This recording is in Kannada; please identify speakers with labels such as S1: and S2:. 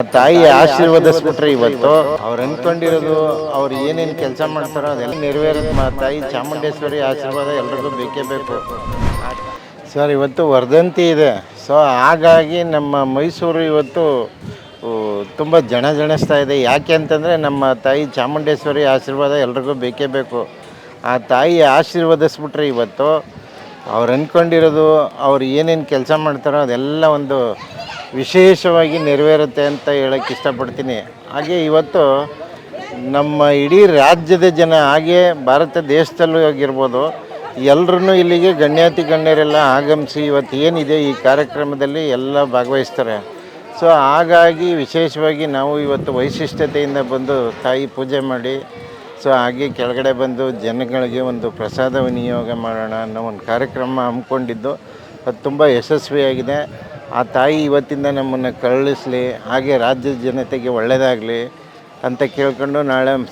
S1: ತಾಯಿ ಆಶೀರ್ವದಿಸ್ಬಿಟ್ರೆ ಇವತ್ತು ಅವ್ರು ಅನ್ಕೊಂಡಿರೋದು ಅವ್ರು ಏನೇನು ಕೆಲಸ ಮಾಡ್ತಾರೋ ಅದೆಲ್ಲ ನೆರವೇರುತ್ತೆ. ತಾಯಿ ಚಾಮುಂಡೇಶ್ವರಿ ಆಶೀರ್ವಾದ ಎಲ್ರಿಗೂ ಬೇಕೇ ಬೇಕು ಸರ್. ಇವತ್ತು ವರ್ಧಂತಿ ಇದೆ. ಸೊ ಹಾಗಾಗಿ ನಮ್ಮ ಮೈಸೂರು ಇವತ್ತು ತುಂಬ ಜಣಿಸ್ತಾ ಇದೆ. ಯಾಕೆ ಅಂತಂದರೆ ನಮ್ಮ ತಾಯಿ ಚಾಮುಂಡೇಶ್ವರಿ ಆಶೀರ್ವಾದ ಎಲ್ರಿಗೂ ಬೇಕೇ ಬೇಕು. ಆ ತಾಯಿ ಆಶೀರ್ವದಿಸ್ಬಿಟ್ರೆ ಇವತ್ತು ಅವ್ರು ಅಂದ್ಕೊಂಡಿರೋದು ಅವ್ರು ಏನೇನು ಕೆಲಸ ಮಾಡ್ತಾರೋ ಅದೆಲ್ಲ ಒಂದು ವಿಶೇಷವಾಗಿ ನೆರವೇರುತ್ತೆ ಅಂತ ಹೇಳೋಕ್ಕೆ ಇಷ್ಟಪಡ್ತೀನಿ. ಹಾಗೆ ಇವತ್ತು ನಮ್ಮ ಇಡೀ ರಾಜ್ಯದ ಜನ, ಹಾಗೆ ಭಾರತ ದೇಶದಲ್ಲೂ ಆಗಿರ್ಬೋದು, ಎಲ್ಲರೂ ಇಲ್ಲಿಗೆ ಗಣ್ಯರೆಲ್ಲ ಆಗಮಿಸಿ ಇವತ್ತು ಏನಿದೆ ಈ ಕಾರ್ಯಕ್ರಮದಲ್ಲಿ ಎಲ್ಲ ಭಾಗವಹಿಸ್ತಾರೆ. ಸೊ ಹಾಗಾಗಿ ವಿಶೇಷವಾಗಿ ನಾವು ಇವತ್ತು ವೈಶಿಷ್ಟ್ಯತೆಯಿಂದ ಬಂದು ತಾಯಿ ಪೂಜೆ ಮಾಡಿ, ಸೊ ಹಾಗೆ ಕೆಳಗಡೆ ಬಂದು ಜನಗಳಿಗೆ ಒಂದು ಪ್ರಸಾದ ವಿನಿಯೋಗ ಮಾಡೋಣ ಅನ್ನೋ ಒಂದು ಕಾರ್ಯಕ್ರಮ ಹಮ್ಮಿಕೊಂಡಿದ್ದು ಅದು ತುಂಬ ಯಶಸ್ವಿಯಾಗಿದೆ. ಆ ತಾಯಿ ಇವತ್ತಿಂದ ನಮ್ಮನ್ನು ಕರುಣಿಸಲಿ, ಹಾಗೆ ರಾಜ್ಯದ ಜನತೆಗೆ ಒಳ್ಳೆಯದಾಗಲಿ ಅಂತ ಕೇಳ್ಕೊಂಡು ನಾಳೆ